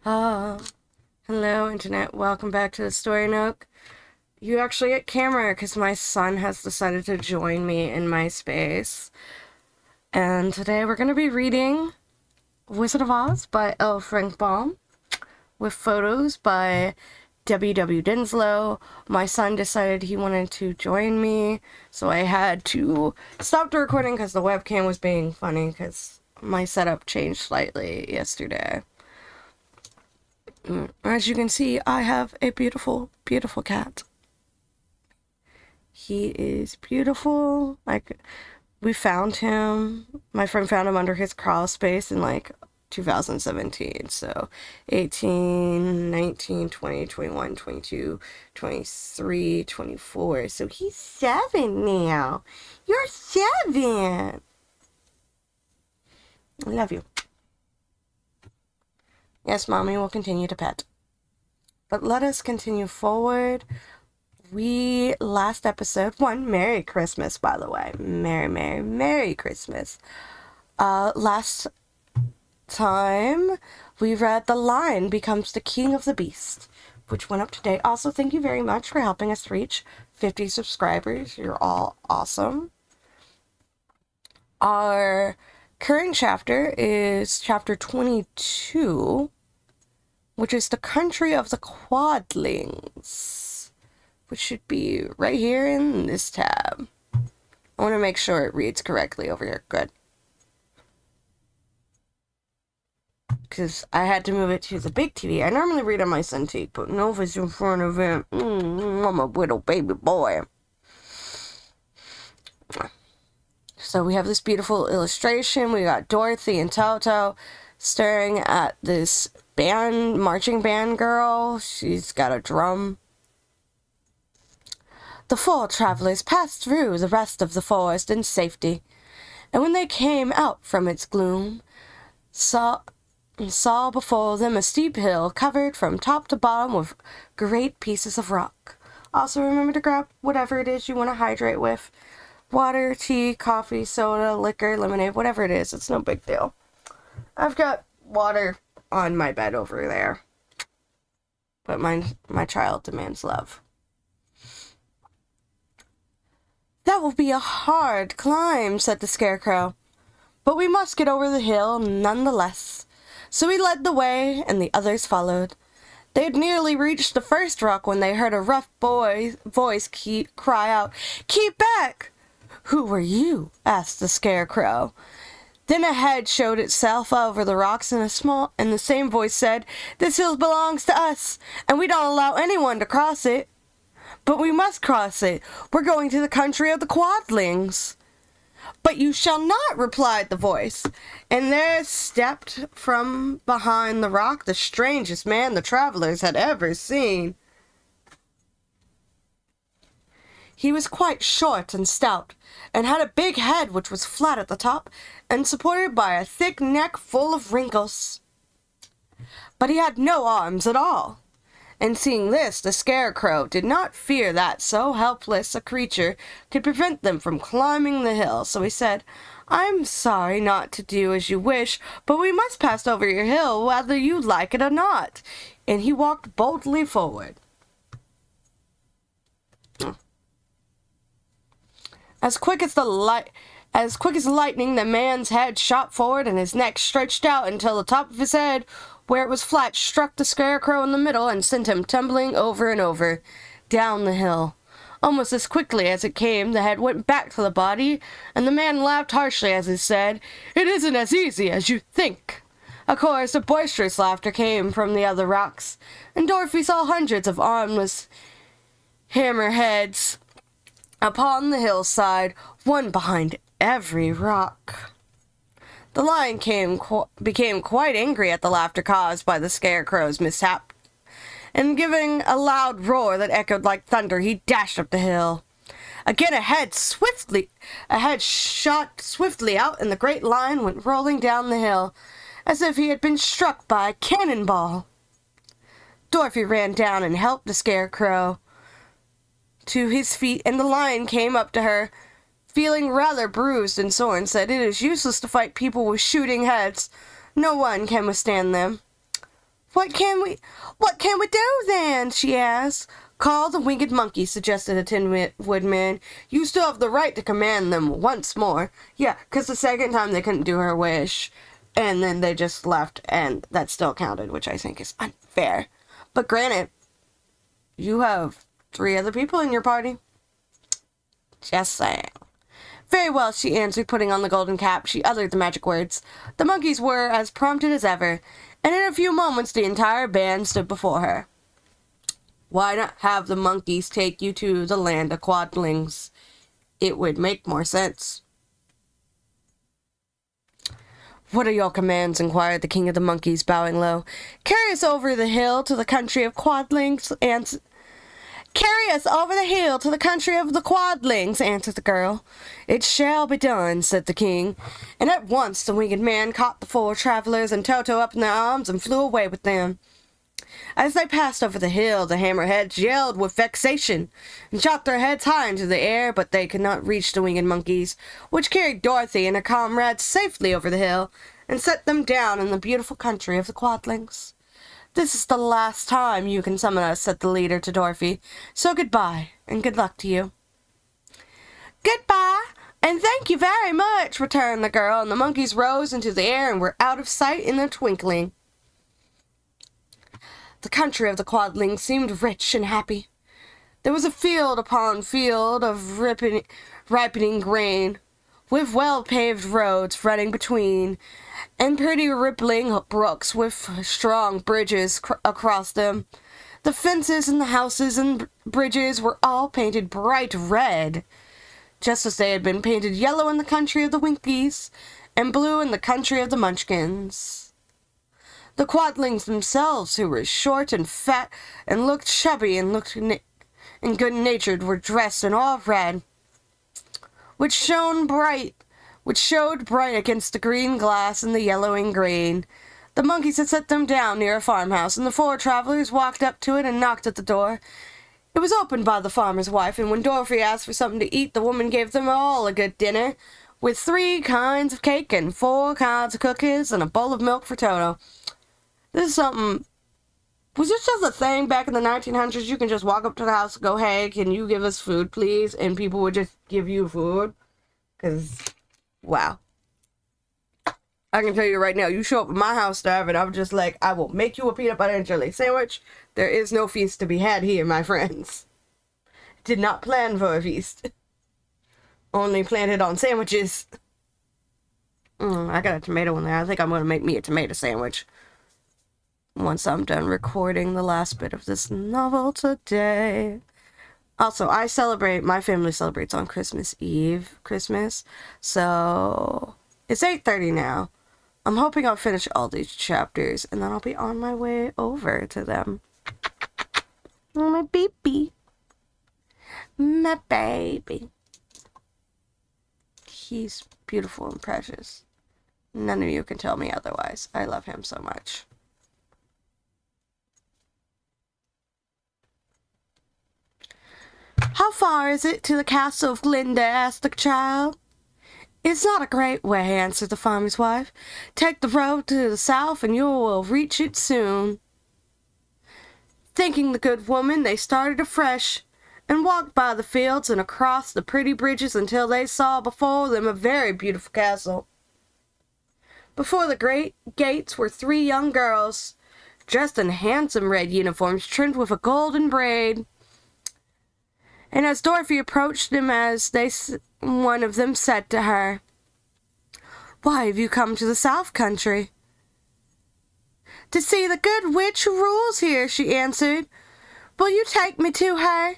Ah, hello internet. Welcome back to the story Nook. You actually get camera because my son has decided to join me in my space. And today we're going to be reading Wizard of Oz by L. Frank Baum with photos by W.W. Dinslow. My son decided he wanted to join me, so I had to stop the recording because the webcam was being funny because my setup changed slightly yesterday. As you can see, I have a beautiful, beautiful cat. He is beautiful. We found him. My friend found him under his crawl space in 2017. So 18, 19, 20, 21, 22, 23, 24. So he's 7 now. You're 7. I love you. Yes, Mommy will continue to pet. But let us continue forward. Last episode, Merry Christmas, by the way. Merry Christmas. Last time, we read The Lion Becomes the King of the Beast, which went up today. Also, thank you very much for helping us reach 50 subscribers. You're all awesome. Our current chapter is chapter 22, which is the country of the Quadlings, which should be right here in this tab. I want to make sure it reads correctly over here. Good. Because I had to move it to the big TV. I normally read on my Cintiq, but Nova's in front of it. I'm a little baby boy. So we have this beautiful illustration. We got Dorothy and Toto staring at this marching band girl. She's got a drum. The 4 travelers passed through the rest of the forest in safety, and when they came out from its gloom, saw before them a steep hill covered from top to bottom with great pieces of rock. Also remember to grab whatever it is you want to hydrate with. Water, tea, coffee, soda, liquor, lemonade, whatever it is. It's no big deal. I've got water on my bed over there, but my child demands love. That will be a hard climb, said the Scarecrow, but we must get over the hill nonetheless. So he led the way, and the others followed. They had nearly reached the first rock when they heard a rough voice cry out, "Keep back!" "Who are you?" asked the Scarecrow. Then a head showed itself over the rocks, and the same voice said, "This hill belongs to us, and we don't allow anyone to cross it." "But we must cross it. We're going to the country of the Quadlings." "But you shall not," replied the voice. And there stepped from behind the rock the strangest man the travelers had ever seen. He was quite short and stout, and had a big head which was flat at the top, and supported by a thick neck full of wrinkles. But he had no arms at all. And seeing this, the Scarecrow did not fear that so helpless a creature could prevent them from climbing the hill, so he said, "I'm sorry not to do as you wish, but we must pass over your hill whether you like it or not." And he walked boldly forward. As quick as lightning, the man's head shot forward and his neck stretched out until the top of his head, where it was flat, struck the Scarecrow in the middle and sent him tumbling over and over down the hill. Almost as quickly as it came, the head went back to the body, and the man laughed harshly as he said, "It isn't as easy as you think." A chorus of boisterous laughter came from the other rocks, and Dorothy saw hundreds of armless hammerheads upon the hillside, one behind every rock. The lion became quite angry at the laughter caused by the Scarecrow's mishap, and giving a loud roar that echoed like thunder, he dashed up the hill. Again a head shot swiftly out, and the great lion went rolling down the hill, as if he had been struck by a cannonball. Dorothy ran down and helped the Scarecrow to his feet, and the lion came up to her, feeling rather bruised and sore, and said, "It is useless to fight people with shooting heads. No one can withstand them." What can we do then? She asked. Call the winged monkey, suggested a Tin Woodman. You still have the right to command them once more. Yeah, because the second time they couldn't do her wish, and then they just left, and that still counted, which I think is unfair. But granted, you have 3 other people in your party. Just saying. Very well, she answered, putting on the golden cap. She uttered the magic words. The monkeys were as prompted as ever, and in a few moments the entire band stood before her. Why not have the monkeys take you to the land of Quadlings? It would make more sense. What are your commands? Inquired the king of the monkeys, bowing low. Carry us over the hill to the country of Quadlings, Carry us over the hill to the country of the Quadlings, answered the girl. It shall be done, said the king, and at once the winged man caught the 4 travelers and Toto up in their arms and flew away with them. As they passed over the hill, the hammerheads yelled with vexation and shot their heads high into the air, but they could not reach the winged monkeys, which carried Dorothy and her comrades safely over the hill and set them down in the beautiful country of the Quadlings. This is the last time you can summon us, said the leader to Dorothy, so goodbye, and good luck to you. Goodbye, and thank you very much, returned the girl, and the monkeys rose into the air and were out of sight in a twinkling. The country of the Quadlings seemed rich and happy. There was a field upon field of ripening grain, with well-paved roads running between, and pretty rippling brooks with strong bridges across them. The fences and the houses and bridges were all painted bright red, just as they had been painted yellow in the country of the Winkies, and blue in the country of the Munchkins. The Quadlings themselves, who were short and fat, and looked chubby and good-natured, were dressed in all red, which showed bright against the green glass and the yellowing grain. The monkeys had set them down near a farmhouse, and the 4 travelers walked up to it and knocked at the door. It was opened by the farmer's wife, and when Dorothy asked for something to eat, the woman gave them all a good dinner, with 3 kinds of cake and 4 kinds of cookies and a bowl of milk for Toto. This is something... Was this just a thing back in the 1900s? You can just walk up to the house and go, hey, can you give us food, please? And people would just give you food? Because, wow. I can tell you right now, you show up at my house starving, I'm just like, I will make you a peanut butter and jelly sandwich. There is no feast to be had here, my friends. Did not plan for a feast. Only planned it on sandwiches. I got a tomato in there. I think I'm going to make me a tomato sandwich once I'm done recording the last bit of this novel today. Also, my family celebrates on Christmas Eve, so it's 8:30 now. I'm hoping I'll finish all these chapters, and then I'll be on my way over to them. Oh, my baby. My baby. He's beautiful and precious. None of you can tell me otherwise. I love him so much. How far is it to the castle of Glinda? Asked the child. It's not a great way, answered the farmer's wife. Take the road to the south and you will reach it soon. Thanking the good woman, they started afresh and walked by the fields and across the pretty bridges until they saw before them a very beautiful castle. Before the great gates were 3 young girls, dressed in handsome red uniforms trimmed with a golden braid. And as Dorothy approached them, one of them said to her, "Why have you come to the South Country?" "To see the good witch who rules here," she answered. "Will you take me to her?"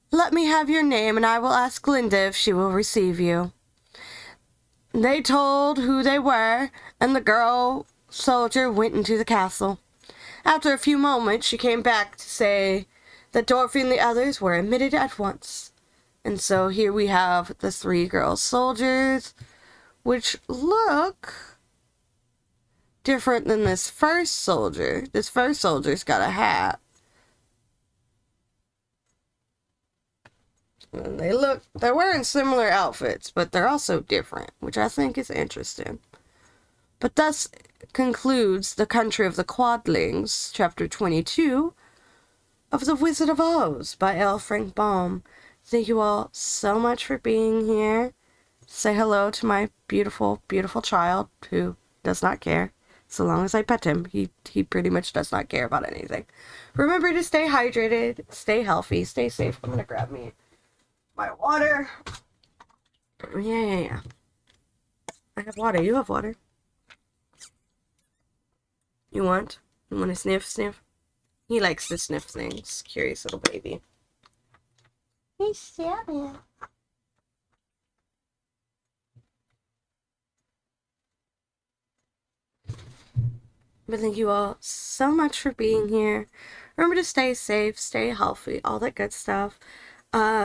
"Let me have your name, and I will ask Glinda if she will receive you." They told who they were, and the girl soldier went into the castle. After a few moments, she came back to say that Dorothy and the others were admitted at once. And so here we have the 3 girl soldiers, which look different than this first soldier. This first soldier's got a hat. And they're wearing similar outfits, but they're also different, which I think is interesting. But thus, concludes The Country of the Quadlings, Chapter 22 of The Wizard of Oz by L. Frank Baum. Thank you all so much for being here. Say hello to my beautiful, beautiful child who does not care. So long as I pet him, he pretty much does not care about anything. Remember to stay hydrated, stay healthy, stay safe. I'm gonna grab me my water. Yeah. I have water. You have water. You want? You want to sniff? He likes to sniff things. Curious little baby. He's staring. But thank you all so much for being here. Remember to stay safe, stay healthy, all that good stuff.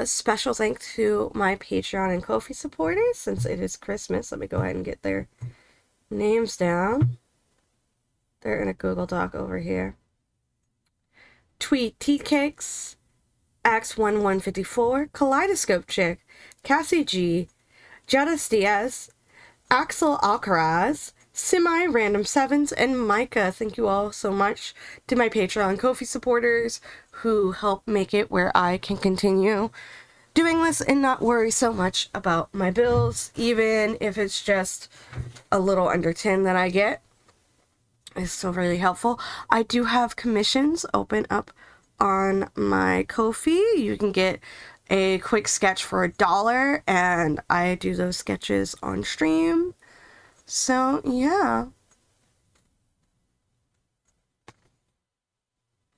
Special thanks to my Patreon and Ko-fi supporters. Since it is Christmas, let me go ahead and get their names down. They're in a Google Doc over here. Tweet Tea Cakes, Axe1154, Kaleidoscope Chick, Cassie G, Jadis Diaz, Axel Alcaraz, Semi Random Sevens, and Micah. Thank you all so much to my Patreon Ko-fi supporters who help make it where I can continue doing this and not worry so much about my bills, even if it's just a little under 10 that I get. It's still really helpful. I do have commissions open up on my Ko-fi. You can get a quick sketch for $1, and I do those sketches on stream. So, yeah.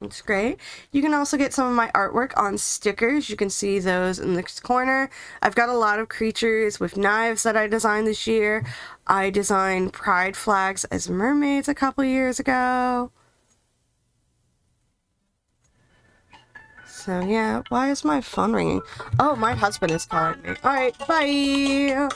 It's great. You can also get some of my artwork on stickers. You can see those in this corner. I've got a lot of creatures with knives that I designed this year. I designed pride flags as mermaids a couple years ago. So, yeah. Why is my phone ringing? Oh, my husband is calling me. Alright, bye!